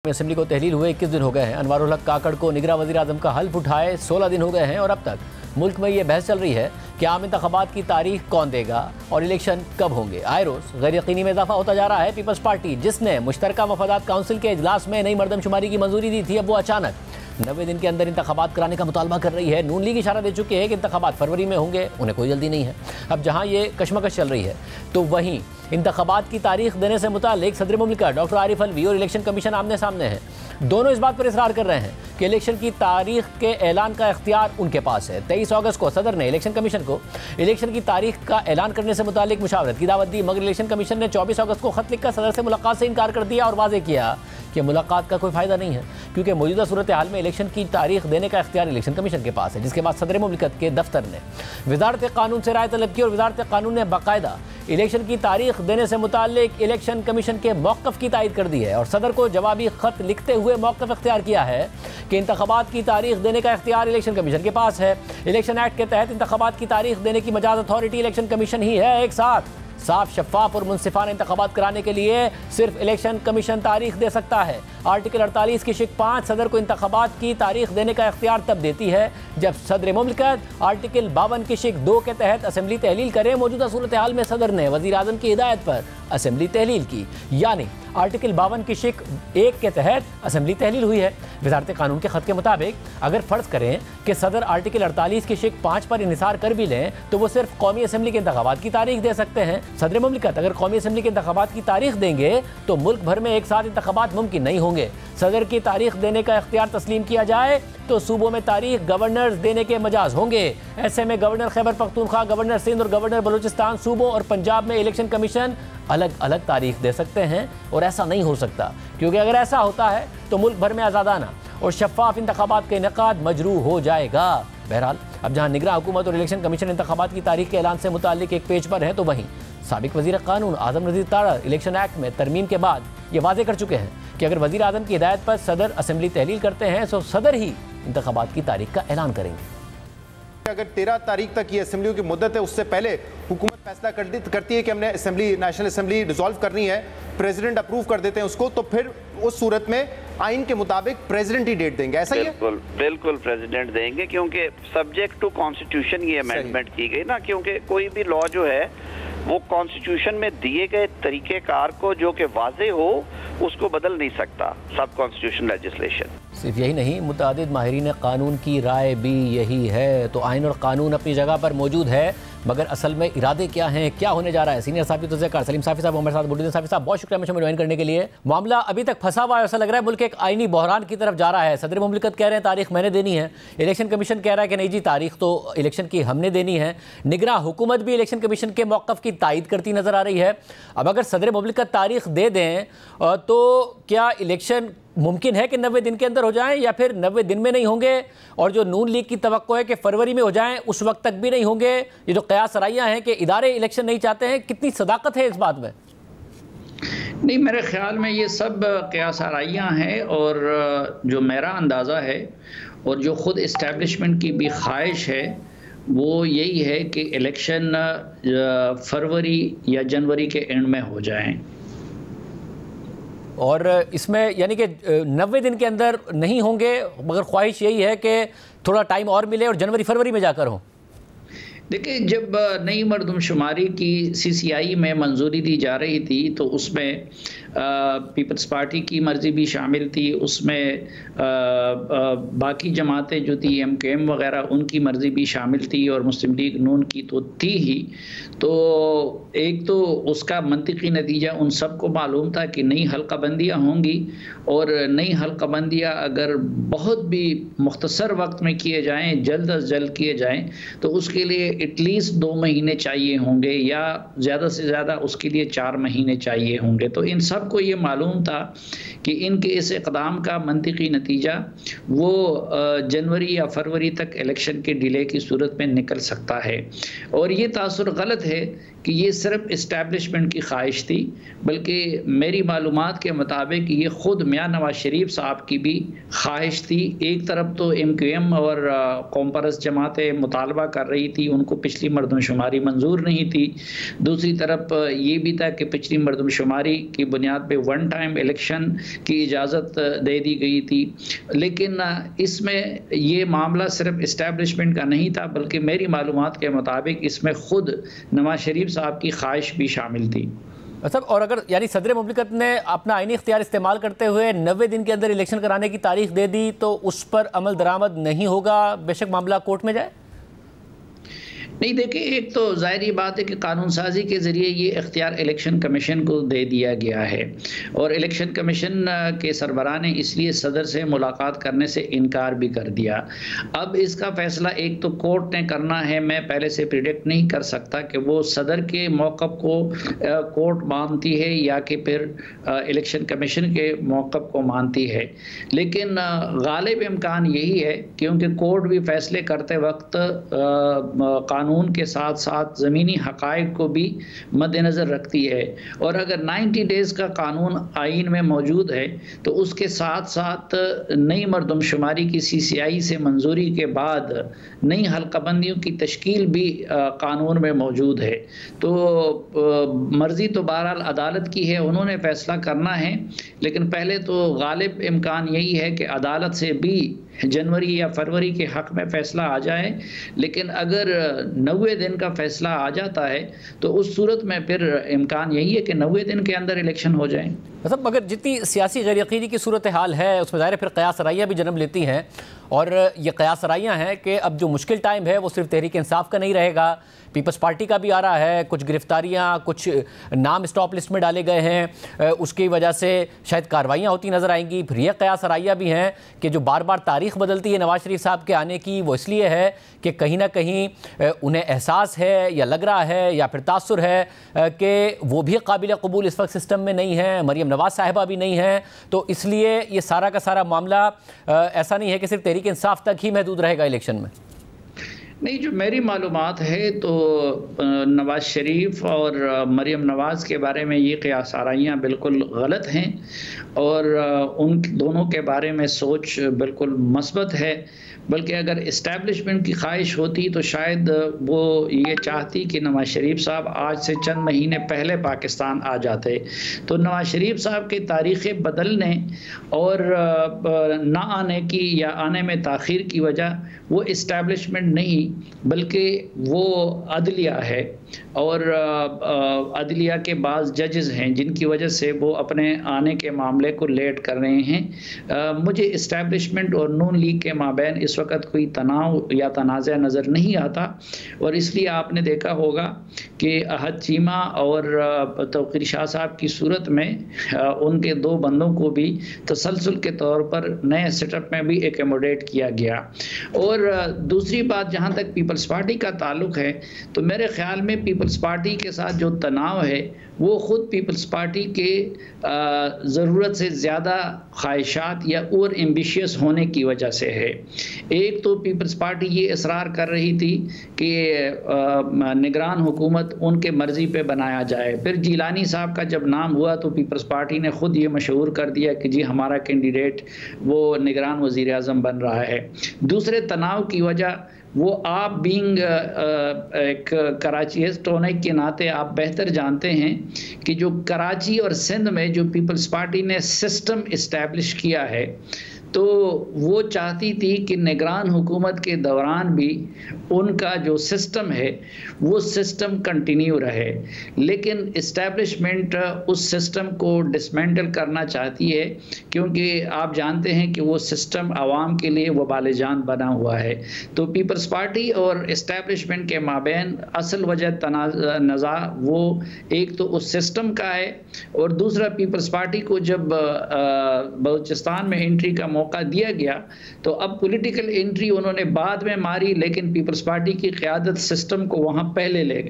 Assembly को तहलील हुए 21 दिन हो गए हैं। अनवारुल हक काकड़ को निगरां वज़ीर आज़म का हल्फ उठाए 16 दिन हो गए हैं और अब तक मुल्क में ये बहस चल रही है कि आम इंतखाबात की तारीख कौन देगा और इलेक्शन कब होंगे। आए रोज़ गैर यकीनी में इजाफा होता जा रहा है। पीपल्स पार्टी जिसने मुश्तरका मफादात काउंसिल के इजलास में नई मरदमशुमारी की मंजूरी दी थी, अब वो अचानक 90 दिन के अंदर इंतखाबात कराने का मुतालबा कर रही है। नून लीग इशारा दे चुकी है कि इंतखाबात फरवरी में होंगे, उन्हें कोई जल्दी नहीं है। अब जहाँ ये कशमकश चल रही है तो वहीं इंतखाबात की तारीख देने से मुतालिक सदर मुमलिकत डॉक्टर आरिफ अलवी और इलेक्शन कमीशन आमने सामने हैं। दोनों इस बात पर इसरार कर रहे हैं कि इलेक्शन की तारीख के ऐलान का इख्तियार उनके पास है। 23 अगस्त को सदर ने इलेक्शन कमीशन को इलेक्शन की तारीख का ऐलान करने से मुतालिक मुशावरत की दावत दी, मगर इलेक्शन कमीशन ने 24 अगस्त को खत लिखकर सदर से मुलाकात से इनकार कर दिया और वाज़ेह किया कि मुलाकात का कोई फ़ायदा नहीं है, क्योंकि मौजूदा सूरत हाल में इलेक्शन की तारीख देने का इख्तियार इलेक्शन कमीशन के पास है। जिसके बाद सदर मुमलिकत के दफ्तर ने वज़ारत कानून से राय तलब की और वज़ारत कानून ने बाकायदा इलेक्शन की तारीख देने से मुतालिक इलेक्शन कमीशन के मौक़िफ़ की तायद कर दी है और सदर को जवाबी ख़त लिखते हुए मौक़िफ़ इख्तियार किया है कि इंतखाबात की तारीख देने का इख्तियार इलेक्शन कमीशन के पास है। इलेक्शन एक्ट के तहत इंतखाबात की तारीख देने की मजाज अथॉरिटी इलेक्शन कमीशन ही है। एक साथ साफ, शफाफ और मुनसिफाना इंतखाबात कराने के लिए सिर्फ इलेक्शन कमीशन तारीख दे सकता है। आर्टिकल 48 की शिक 5 सदर को इंतखाबात की तारीख देने का इख्तियार तब देती है जब सदर मुमलिकत आर्टिकल 52 की शिक 2 के तहत असेंबली तहलील करे। मौजूदा सूरत हाल में सदर ने वज़ीर आज़म की हिदायत पर असेंबली तहलील की, यानी आर्टिकल 52 की शिक 1 के तहत असेंबली तहलील हुई है। वज़ारत कानून के ख़त के मुताबिक अगर फ़र्ज़ करें कि सदर आर्टिकल 48 की शिक 5 पर इन्हिसार कर भी लें तो वो सिर्फ कौमी असेंबली के इंतखाबात की तारीख दे सकते हैं। सदर मुमलिकत अगर कौमी असेंबली के इंतखाबात की तारीख देंगे तो मुल्क भर में एक साथ इंतखाबात मुमकिन नहीं होंगे। सदर की तारीख देने का इख्तियार तस्लीम किया जाए तो सूबों में तारीख गवर्नर्स देने के मजाज होंगे। ऐसे में गवर्नर खैबर पख्तूनख्वा, गवर्नर सिंध और गवर्नर बलूचिस्तान सूबों और पंजाब में इलेक्शन कमीशन अलग अलग तारीख दे सकते हैं और ऐसा नहीं हो सकता, क्योंकि अगर ऐसा होता है तो मुल्क भर में आज़ादाना और शफाफ इंतखाबात का इनेकाद मजरू हो जाएगा। बहरहाल अब जहाँ निगरां हुकूमत और इलेक्शन कमीशन इंतखाबात की तारीख के ऐलान से मुतालिक एक पेज पर है, तो वहीं साबिक वज़ीर कानून आज़म नज़ीर तारड़ इलेक्शन एक्ट में तरमीम के बाद ये वाज़ेह कर चुके हैं कि अगर वज़ीर आज़म की हिदायत पर सदर असेंबली तहलील करते हैं तो सदर ही इंतखाबात की तारीख का ऐलान करेंगे। अगर 13 तारीख तक ये असेंबलियों की मुद्दत है, उससे पहले हुकूमत फैसला करती है कि हमने असेंबली, नेशनल असेंबली डिसॉल्व करनी है, प्रेसिडेंट अप्रूव कर देते हैं उसको, तो फिर उस सूरत में आइन के मुताबिक प्रेसिडेंट ही डेट देंगे, ऐसा ही है? बिल्कुल प्रेसिडेंट देंगे, क्योंकि सब्जेक्ट टू कॉन्स्टिट्यूशन ये अमेंडमेंट की गई ना, क्योंकि कोई भी लॉ जो है वो कॉन्स्टिट्यूशन में दिए गए तरीक़ेकार को जो कि वाज़ेह हो उसको बदल नहीं सकता सब कॉन्स्टिट्यूशन लेजिस्लेशन। सिर्फ यही नहीं, मुतादिद माहिरीन कानून की राय भी यही है। तो आइन और कानून अपनी जगह पर मौजूद है, मगर असल में इरादे क्या हैं, क्या होने जा रहा है। सीनियर साहब तज़किरा सलीम साफ़ी साहब, हमारे साथ बुद्दीन साफ़ी साहब, बहुत शुक्रिया मुझे ज्वाइन करने के लिए। मामला अभी तक फंसा हुआ है, ऐसा लग रहा है मुल्क एक आइनी बहरान की तरफ जा रहा है। सदर मुमलिकत कह रहे हैं तारीख मैंने देनी है, इलेक्शन कमीशन कह रहा है कि नहीं जी तारीख तो इलेक्शन की हमने देनी है। निगरां हुकूमत भी इलेक्शन कमीशन के मौक़िफ़ की तायद करती नज़र आ रही है। अब अगर सदर मुमलिकत तारीख दे दें तो क्या इलेक्शन मुमकिन है कि 90 दिन के अंदर हो जाएं, या फिर 90 दिन में नहीं होंगे और जो नून लीग की तवक्को है कि फरवरी में हो जाएं उस वक्त तक भी नहीं होंगे? ये जो क़यास सराइयाँ हैं कि इदारे इलेक्शन नहीं चाहते हैं, कितनी सदाकत है इस बात में? नहीं, मेरे ख्याल में ये सब क़यास आराइयाँ हैं और जो मेरा अंदाज़ा है और जो ख़ुद इस्टेब्लिशमेंट की भी ख्वाहिश है वो यही है कि इलेक्शन फरवरी या जनवरी के एंड में हो जाएं। और इसमें यानी कि 90 दिन के अंदर नहीं होंगे, मगर ख्वाहिश यही है कि थोड़ा टाइम और मिले और जनवरी फरवरी में जाकर हो। देखिए, जब नई मरदमशुमारी की CCI में मंजूरी दी जा रही थी तो उसमें पीपल्स पार्टी की मर्ज़ी भी शामिल थी, उसमें बाकी जमातें जो थी MKM वगैरह उनकी मर्ज़ी भी शामिल थी और मुस्लिम लीग नून की तो थी ही। तो एक तो उसका मंतिकी नतीजा उन सबको मालूम था कि नई हल्का बंदियाँ होंगी और नई हल्का बंदियाँ अगर बहुत भी मुख्तसर वक्त में किए जाएँ, जल्द अज जल्द किए जाएँ, तो उसके लिए एटलीस्ट 2 महीने चाहिए होंगे या ज़्यादा से ज़्यादा उसके लिए 4 महीने चाहिए होंगे। तो इन सब को ये मालूम था कि इनके इस इक़दाम का मंतिकी नतीजा वो जनवरी या फरवरी तक इलेक्शन के डिले की सूरत में निकल सकता है। और ये तासुर गलत है कि ये सिर्फ इस्टेब्लिशमेंट की ख्वाहिश थी, बल्कि मेरी मालूमात के मुताबिक ये ख़ुद मियां नवाज शरीफ साहब की भी ख्वाहिश थी। एक तरफ तो MQM और कौम परस्त जमातें मुतालबा कर रही थी, उनको पिछली मरदमशुमारी मंजूर नहीं थी। दूसरी तरफ ये भी था कि पिछली मरदमशुमारी की बुनियाद पे वन टाइम इलेक्शन की इजाज़त दे दी गई थी। लेकिन इसमें ये मामला सिर्फ इस्टेब्लिशमेंट का नहीं था, बल्कि मेरी मालूमात के मुताबिक इसमें ख़ुद नवाज शरीफ साहब की ख्वाहिश भी शामिल थी। मतलब और अगर यानी सदर मुमलिकत ने अपना आईनी इख्तियार इस्तेमाल करते हुए 90 दिन के अंदर इलेक्शन कराने की तारीख दे दी तो उस पर अमल दरामद नहीं होगा, बेशक मामला कोर्ट में जाए? नहीं, देखिए, एक तो ज़ाहिर बात है कि कानून साजी के ज़रिए ये इख्तियार इलेक्शन कमीशन को दे दिया गया है और इलेक्शन कमीशन के सरबराह ने इसलिए सदर से मुलाकात करने से इनकार भी कर दिया। अब इसका फ़ैसला एक तो कोर्ट ने करना है, मैं पहले से प्रिडिक्ट नहीं कर सकता कि वो सदर के मौक़िफ़ को कोर्ट मानती है या कि फिर इलेक्शन कमीशन के मौक़िफ़ को मानती है। लेकिन गालिब इम्कान यही है, क्योंकि कोर्ट भी फ़ैसले करते वक्त कानून के साथ साथ ज़मीनी हक़ाइक़ को भी मद्देनज़र रखती है और अगर 90 डेज़ का कानून आइन में मौजूद है तो उसके साथ साथ नई मरदमशुमारी की CCI से मंजूरी के बाद नई हल्काबंदियों की तश्कील भी कानून में मौजूद है। तो मर्ज़ी तो बहरहाल अदालत की है, उन्होंने फ़ैसला करना है, लेकिन पहले तो गालिब इम्कान यही है कि अदालत से भी जनवरी या फरवरी के हक़ में फ़ैसला आ जाए। लेकिन अगर 90 दिन का फ़ैसला आ जाता है तो उस सूरत में फिर इम्कान यही है कि 90 दिन के अंदर इलेक्शन हो जाए। मतलब अगर जितनी सियासी गैर यकीनी की सूरत हाल है उसमें ज़ाहिर फिर क़यास राइयाँ भी जन्म लेती हैं और ये क़यास राइयाँ हैं कि अब जो मुश्किल टाइम है वो सिर्फ तहरीक इंसाफ का नहीं रहेगा, पीपल्स पार्टी का भी आ रहा है, कुछ गिरफ्तारियां, कुछ नाम स्टॉप लिस्ट में डाले गए हैं, उसकी वजह से शायद कार्रवाइयां होती नज़र आएंगी। फिर यह क़यास राइयाँ भी हैं कि जो बार बार तारीख़ बदलती है नवाज शरीफ साहब के आने की, वो इसलिए है कि कहीं ना कहीं उन्हें एहसास है या लग रहा है या फिर तासुर है कि वो भी काबिल कबूल इस वक्त सिस्टम में नहीं है, मरियम नवाज साहिबा भी नहीं है, तो इसलिए ये सारा का सारा मामला ऐसा नहीं है कि सिर्फ तहरीक इंसाफ तक ही महदूद रहेगा इलेक्शन में। नहीं, जो मेरी मालूमात है तो नवाज शरीफ और मरियम नवाज़ के बारे में ये क़यास आराइयाँ बिल्कुल गलत हैं और उन दोनों के बारे में सोच बिल्कुल मस्बत है। बल्कि अगर इस्टेब्लिशमेंट की ख्वाहिश होती तो शायद वो ये चाहती कि नवाज शरीफ साहब आज से चंद महीने पहले पाकिस्तान आ जाते। तो नवाज शरीफ साहब के तारीख़ें बदलने और ना आने की या आने में ताख़ीर की वजह वो इस्टेब्लिशमेंट नहीं बल्कि वो अदलिया है और अदलिया के बाज़ जजेस हैं जिनकी वजह से वो अपने आने के मामले को लेट कर रहे हैं। मुझे इस्टेब्लिशमेंट और नून लीग के माबैन इस वक्त कोई तनाव या तनाज़ा नज़र नहीं आता और इसलिए आपने देखा होगा कि अहद चीमा और तौक़ीर शाह साहब की सूरत में उनके दो बंदों को भी तसलसल के तौर पर नए सेटअप में भी एकोमोडेट किया गया। और दूसरी बात, जहाँ तक पीपल्स पार्टी का ताल्लुक़ है तो मेरे ख़्याल में पीपल्स पार्टी के साथ जो तनाव है वो ख़ुद पीपल्स पार्टी के ज़रूरत से ज़्यादा ख्वाहिशात या और एम्बिशियस होने की वजह से है। एक तो पीपल्स पार्टी ये इसरार कर रही थी कि निगरान हुकूमत उनके मर्ज़ी पे बनाया जाए। फिर जिलानी साहब का जब नाम हुआ तो पीपल्स पार्टी ने ख़ुद ये मशहूर कर दिया कि जी हमारा कैंडिडेट वो निगरान वज़ीर आज़म बन रहा है। दूसरे तनाव की वजह वो आप बीइंग एक कराचीस्ट होने के नाते आप बेहतर जानते हैं कि जो कराची और सिंध में जो पीपल्स पार्टी ने सिस्टम इस्टेब्लिश किया है तो वो चाहती थी कि निगरान हुकूमत के दौरान भी उनका जो सिस्टम है वो सिस्टम कंटिन्यू रहे, लेकिन इस्टेब्लिशमेंट उस सिस्टम को डिसमेंटल करना चाहती है क्योंकि आप जानते हैं कि वो सिस्टम आवाम के लिए वबाल जान बना हुआ है। तो पीपल्स पार्टी और इस्टेब्लिशमेंट के माबैन असल वजह तनाज़ा वो एक तो उस सिस्टम का है और दूसरा पीपल्स पार्टी को जब बलूचिस्तान में एंट्री का मौका दिया गया तो अब पॉलिटिकल एंट्री उन्होंने बाद में मारी, लेकिन पीपल्स पार्टी की क़यादत सिस्टम को वहाँ पहले ले गई।